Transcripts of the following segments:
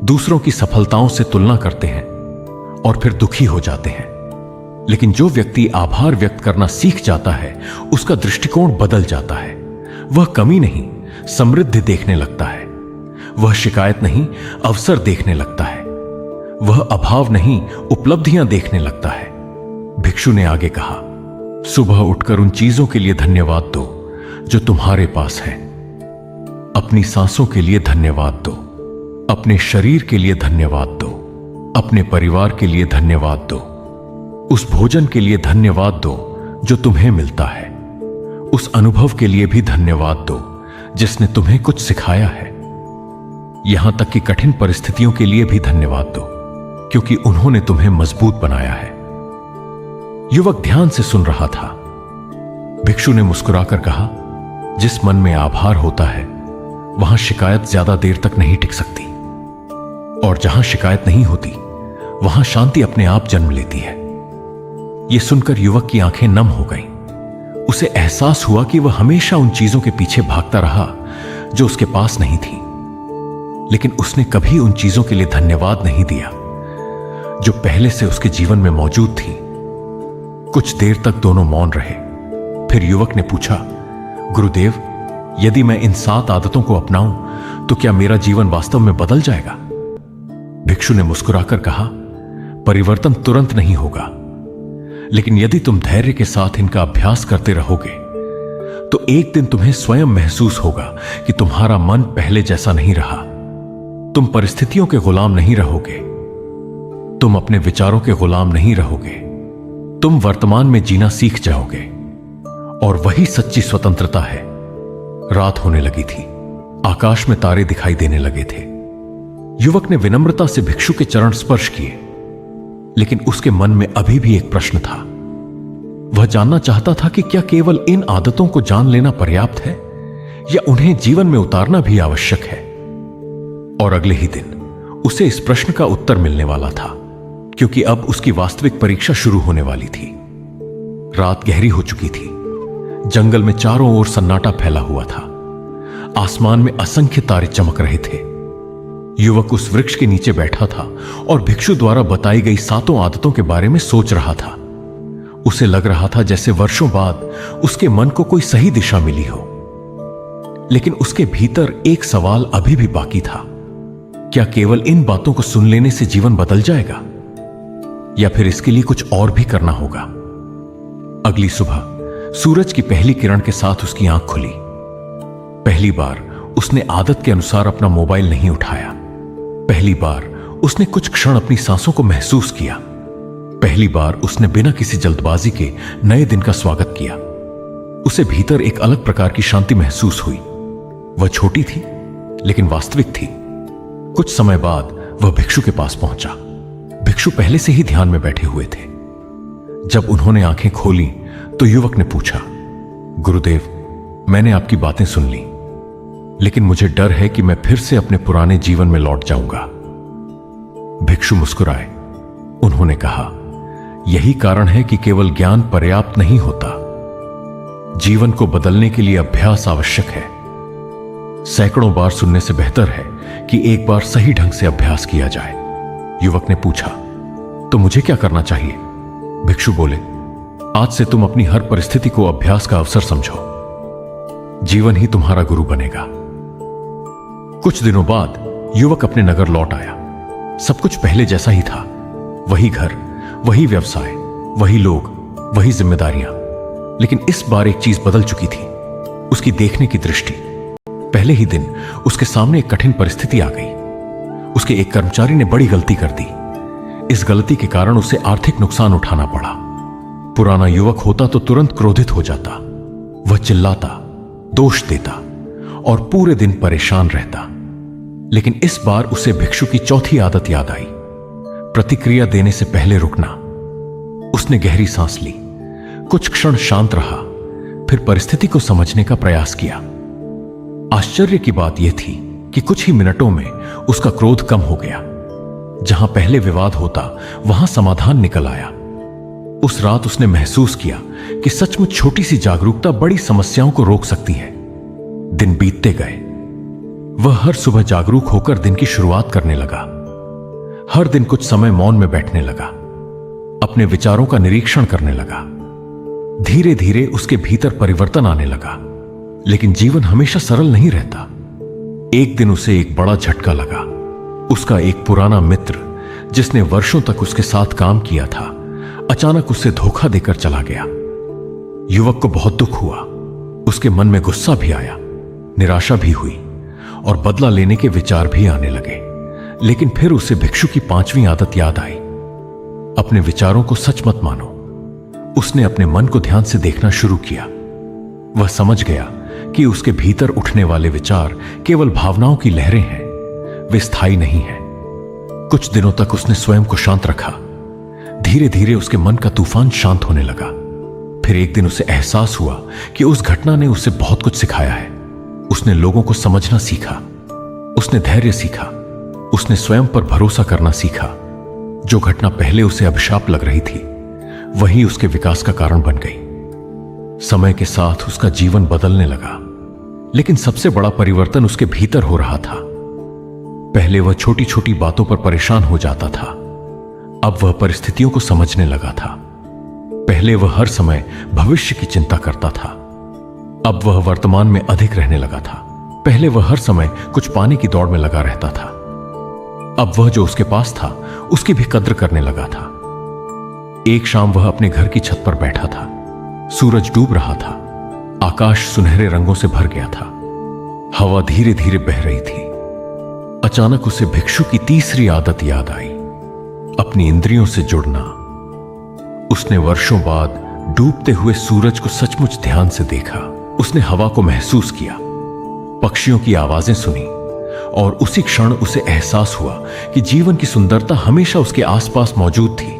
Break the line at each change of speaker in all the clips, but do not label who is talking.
दूसरों की सफलताओं से तुलना करते हैं और फिर दुखी हो जाते हैं। लेकिन जो व्यक्ति आभार व्यक्त करना सीख जाता है, उसका दृष्टिकोण बदल जाता है। वह कमी नहीं, समृद्धि देखने लगता है। वह शिकायत नहीं, अवसर देखने लगता है। वह अभाव नहीं, उपलब्धियां देखने लगता है। भिक्षु ने आगे कहा, सुबह उठकर उन चीजों के लिए धन्यवाद दो जो तुम्हारे पास है। अपनी सांसों के लिए धन्यवाद दो, अपने शरीर के लिए धन्यवाद दो, अपने परिवार के लिए धन्यवाद दो, उस भोजन के लिए धन्यवाद दो जो तुम्हें मिलता है, उस अनुभव के लिए भी धन्यवाद दो जिसने तुम्हें कुछ सिखाया है। यहां तक कि कठिन परिस्थितियों के लिए भी धन्यवाद दो, क्योंकि उन्होंने तुम्हें मजबूत बनाया है। युवक ध्यान से सुन रहा था। भिक्षु ने मुस्कुराकर कहा, जिस मन में आभार होता है वहां शिकायत ज्यादा देर तक नहीं टिक सकती, और जहां शिकायत नहीं होती वहां शांति अपने आप जन्म लेती है। यह सुनकर युवक की आंखें नम हो गईं। उसे एहसास हुआ कि वह हमेशा उन चीजों के पीछे भागता रहा जो उसके पास नहीं थी, लेकिन उसने कभी उन चीजों के लिए धन्यवाद नहीं दिया जो पहले से उसके जीवन में मौजूद थी। कुछ देर तक दोनों मौन रहे। फिर युवक ने पूछा, गुरुदेव, यदि मैं इन 7 आदतों को अपनाऊं तो क्या मेरा जीवन वास्तव में बदल जाएगा? भिक्षु ने मुस्कुराकर कहा, परिवर्तन तुरंत नहीं होगा, लेकिन यदि तुम धैर्य के साथ इनका अभ्यास करते रहोगे तो एक दिन तुम्हें स्वयं महसूस होगा कि तुम्हारा मन पहले जैसा नहीं रहा। तुम परिस्थितियों के गुलाम नहीं रहोगे, तुम अपने विचारों के गुलाम नहीं रहोगे, तुम वर्तमान में जीना सीख जाओगे, और वही सच्ची स्वतंत्रता है। रात होने लगी थी, आकाश में तारे दिखाई देने लगे थे। युवक ने विनम्रता से भिक्षु के चरण स्पर्श किए, लेकिन उसके मन में अभी भी एक प्रश्न था। वह जानना चाहता था कि क्या केवल इन आदतों को जान लेना पर्याप्त है या उन्हें जीवन में उतारना भी आवश्यक है। और अगले ही दिन उसे इस प्रश्न का उत्तर मिलने वाला था, क्योंकि अब उसकी वास्तविक परीक्षा शुरू होने वाली थी। रात गहरी हो चुकी थी। जंगल में चारों ओर सन्नाटा फैला हुआ था। आसमान में असंख्य तारे चमक रहे थे। युवक उस वृक्ष के नीचे बैठा था और भिक्षु द्वारा बताई गई 7 आदतों के बारे में सोच रहा था। उसे लग रहा था जैसे वर्षों बाद उसके मन को कोई सही दिशा मिली हो। लेकिन उसके भीतर एक सवाल अभी भी बाकी था, क्या केवल इन बातों को सुन लेने से जीवन बदल जाएगा, या फिर इसके लिए कुछ और भी करना होगा? अगली सुबह सूरज की पहली किरण के साथ उसकी आंख खुली। पहली बार उसने आदत के अनुसार अपना मोबाइल नहीं उठाया। पहली बार उसने कुछ क्षण अपनी सांसों को महसूस किया। पहली बार उसने बिना किसी जल्दबाजी के नए दिन का स्वागत किया। उसे भीतर एक अलग प्रकार की शांति महसूस हुई। वह छोटी थी लेकिन वास्तविक थी। कुछ समय बाद वह भिक्षु के पास पहुंचा। भिक्षु पहले से ही ध्यान में बैठे हुए थे। जब उन्होंने आंखें खोली तो युवक ने पूछा, गुरुदेव, मैंने आपकी बातें सुन ली, लेकिन मुझे डर है कि मैं फिर से अपने पुराने जीवन में लौट जाऊंगा। भिक्षु मुस्कुराए। उन्होंने कहा, यही कारण है कि केवल ज्ञान पर्याप्त नहीं होता। जीवन को बदलने के लिए अभ्यास आवश्यक है। सैकड़ों बार सुनने से बेहतर है कि एक बार सही ढंग से अभ्यास किया जाए। युवक ने पूछा, तो मुझे क्या करना चाहिए? भिक्षु बोले, आज से तुम अपनी हर परिस्थिति को अभ्यास का अवसर समझो। जीवन ही तुम्हारा गुरु बनेगा। कुछ दिनों बाद युवक अपने नगर लौट आया। सब कुछ पहले जैसा ही था। वही घर, वही व्यवसाय, वही लोग, वही जिम्मेदारियां। लेकिन इस बार एक चीज बदल चुकी थी, उसकी देखने की दृष्टि। पहले ही दिन उसके सामने एक कठिन परिस्थिति आ गई। उसके एक कर्मचारी ने बड़ी गलती कर दी। इस गलती के कारण उसे आर्थिक नुकसान उठाना पड़ा। पुराना युवक होता तो तुरंत क्रोधित हो जाता। वह चिल्लाता, दोष देता और पूरे दिन परेशान रहता। लेकिन इस बार उसे भिक्षु की चौथी आदत याद आई, प्रतिक्रिया देने से पहले रुकना। उसने गहरी सांस ली, कुछ क्षण शांत रहा, फिर परिस्थिति को समझने का प्रयास किया। आश्चर्य की बात यह थी कि कुछ ही मिनटों में उसका क्रोध कम हो गया। जहां पहले विवाद होता वहां समाधान निकल आया। उस रात उसने महसूस किया कि सचमुच छोटी सी जागरूकता बड़ी समस्याओं को रोक सकती है। दिन बीतते गए। वह हर सुबह जागरूक होकर दिन की शुरुआत करने लगा। हर दिन कुछ समय मौन में बैठने लगा, अपने विचारों का निरीक्षण करने लगा। धीरे धीरे उसके भीतर परिवर्तन आने लगा, लेकिन जीवन हमेशा सरल नहीं रहता। एक दिन उसे एक बड़ा झटका लगा। उसका एक पुराना मित्र, जिसने वर्षों तक उसके साथ काम किया था, अचानक उससे धोखा देकर चला गया। युवक को बहुत दुख हुआ। उसके मन में गुस्सा भी आया, निराशा भी हुई और बदला लेने के विचार भी आने लगे। लेकिन फिर उसे भिक्षु की 5वीं आदत याद आई। अपने विचारों को सच मत मानो। उसने अपने मन को ध्यान से देखना शुरू किया। वह समझ गया कि उसके भीतर उठने वाले विचार केवल भावनाओं की लहरें हैं, वे स्थायी नहीं हैं। कुछ दिनों तक उसने स्वयं को शांत रखा। धीरे धीरे उसके मन का तूफान शांत होने लगा। फिर एक दिन उसे एहसास हुआ कि उस घटना ने उसे बहुत कुछ सिखाया है। उसने लोगों को समझना सीखा, उसने धैर्य सीखा, उसने स्वयं पर भरोसा करना सीखा। जो घटना पहले उसे अभिशाप लग रही थी, वही उसके विकास का कारण बन गई। समय के साथ उसका जीवन बदलने लगा, लेकिन सबसे बड़ा परिवर्तन उसके भीतर हो रहा था। पहले वह छोटी छोटी बातों पर परेशान हो जाता था, अब वह परिस्थितियों को समझने लगा था। पहले वह हर समय भविष्य की चिंता करता था, अब वह वर्तमान में अधिक रहने लगा था। पहले वह हर समय कुछ पाने की दौड़ में लगा रहता था, अब वह जो उसके पास था उसकी भी कद्र करने लगा था। एक शाम वह अपने घर की छत पर बैठा था। सूरज डूब रहा था, आकाश सुनहरे रंगों से भर गया था, हवा धीरे धीरे बह रही थी। अचानक उसे भिक्षु की 3री आदत याद आई, अपनी इंद्रियों से जुड़ना। उसने वर्षों बाद डूबते हुए सूरज को सचमुच ध्यान से देखा। उसने हवा को महसूस किया, पक्षियों की आवाजें सुनी और उसी क्षण उसे एहसास हुआ कि जीवन की सुंदरता हमेशा उसके आसपास मौजूद थी,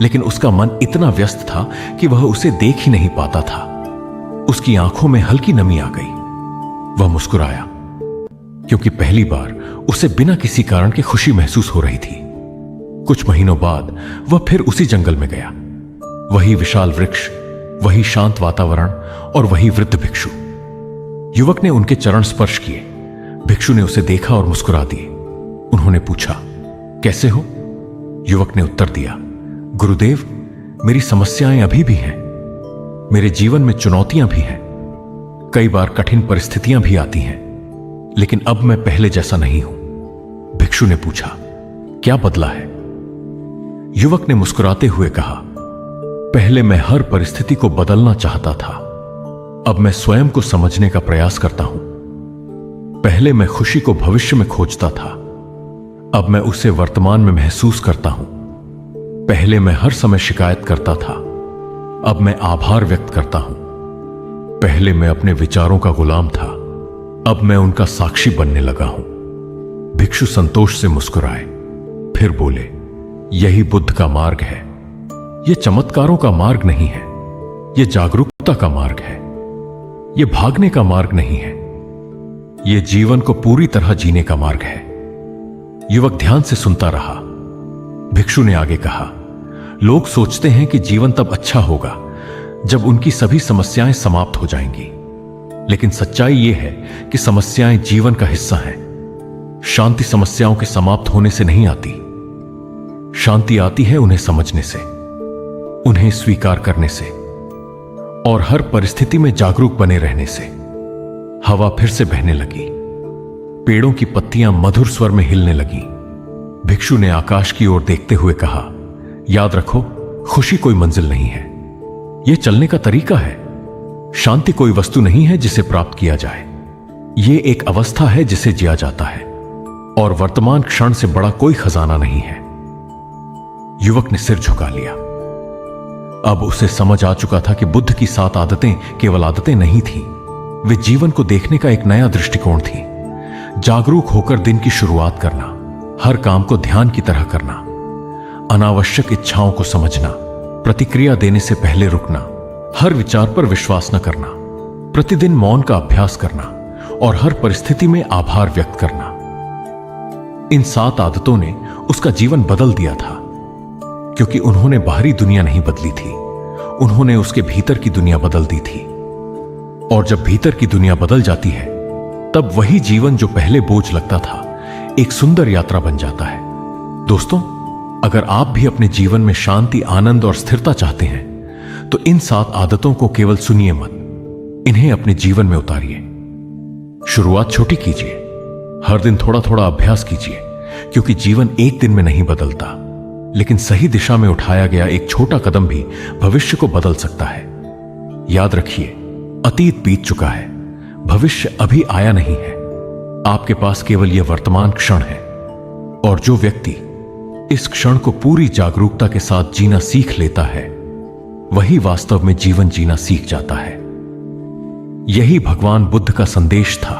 लेकिन उसका मन इतना व्यस्त था कि वह उसे देख ही नहीं पाता था। उसकी आंखों में हल्की नमी आ गई। वह मुस्कुराया, क्योंकि पहली बार उसे बिना किसी कारण के खुशी महसूस हो रही थी। कुछ महीनों बाद वह फिर उसी जंगल में गया। वही विशाल वृक्ष, वही शांत वातावरण और वही वृद्ध भिक्षु। युवक ने उनके चरण स्पर्श किए। भिक्षु ने उसे देखा और मुस्कुरा दिए। उन्होंने पूछा, कैसे हो? युवक ने उत्तर दिया, गुरुदेव, मेरी समस्याएं अभी भी हैं, मेरे जीवन में चुनौतियां भी हैं, कई बार कठिन परिस्थितियां भी आती हैं, लेकिन अब मैं पहले जैसा नहीं हूं। भिक्षु ने पूछा, क्या बदला है? युवक ने मुस्कुराते हुए कहा, पहले मैं हर परिस्थिति को बदलना चाहता था, अब मैं स्वयं को समझने का प्रयास करता हूं। पहले मैं खुशी को भविष्य में खोजता था, अब मैं उसे वर्तमान में महसूस करता हूं। पहले मैं हर समय शिकायत करता था, अब मैं आभार व्यक्त करता हूं। पहले मैं अपने विचारों का गुलाम था, अब मैं उनका साक्षी बनने लगा हूं। भिक्षु संतोष से मुस्कुराए, फिर बोले, यही बुद्ध का मार्ग है। यह चमत्कारों का मार्ग नहीं है, यह जागरूकता का मार्ग है। यह भागने का मार्ग नहीं है, यह जीवन को पूरी तरह जीने का मार्ग है। युवक ध्यान से सुनता रहा। भिक्षु ने आगे कहा, लोग सोचते हैं कि जीवन तब अच्छा होगा जब उनकी सभी समस्याएं समाप्त हो जाएंगी, लेकिन सच्चाई यह है कि समस्याएं जीवन का हिस्सा हैं। शांति समस्याओं के समाप्त होने से नहीं आती, शांति आती है उन्हें समझने से, उन्हें स्वीकार करने से और हर परिस्थिति में जागरूक बने रहने से। हवा फिर से बहने लगी, पेड़ों की पत्तियां मधुर स्वर में हिलने लगी। भिक्षु ने आकाश की ओर देखते हुए कहा, याद रखो, खुशी कोई मंजिल नहीं है, यह चलने का तरीका है। शांति कोई वस्तु नहीं है जिसे प्राप्त किया जाए, यह एक अवस्था है जिसे जिया जाता है, और वर्तमान क्षण से बड़ा कोई खजाना नहीं है। युवक ने सिर झुका लिया। अब उसे समझ आ चुका था कि बुद्ध की 7 आदतें केवल आदतें नहीं थीं, वे जीवन को देखने का एक नया दृष्टिकोण थी। जागरूक होकर दिन की शुरुआत करना, हर काम को ध्यान की तरह करना, अनावश्यक इच्छाओं को समझना, प्रतिक्रिया देने से पहले रुकना, हर विचार पर विश्वास न करना, प्रतिदिन मौन का अभ्यास करना और हर परिस्थिति में आभार व्यक्त करना। इन 7 आदतों ने उसका जीवन बदल दिया था, क्योंकि उन्होंने बाहरी दुनिया नहीं बदली थी, उन्होंने उसके भीतर की दुनिया बदल दी थी। और जब भीतर की दुनिया बदल जाती है तब वही जीवन जो पहले बोझ लगता था एक सुंदर यात्रा बन जाता है। दोस्तों, अगर आप भी अपने जीवन में शांति, आनंद और स्थिरता चाहते हैं तो इन 7 आदतों को केवल सुनिए मत, इन्हें अपने जीवन में उतारिए। शुरुआत छोटी कीजिए, हर दिन थोड़ा थोड़ा अभ्यास कीजिए, क्योंकि जीवन एक दिन में नहीं बदलता, लेकिन सही दिशा में उठाया गया एक छोटा कदम भी भविष्य को बदल सकता है। याद रखिए, अतीत बीत चुका है, भविष्य अभी आया नहीं है। आपके पास केवल यह वर्तमान क्षण है, और जो व्यक्ति इस क्षण को पूरी जागरूकता के साथ जीना सीख लेता है वही वास्तव में जीवन जीना सीख जाता है। यही भगवान बुद्ध का संदेश था।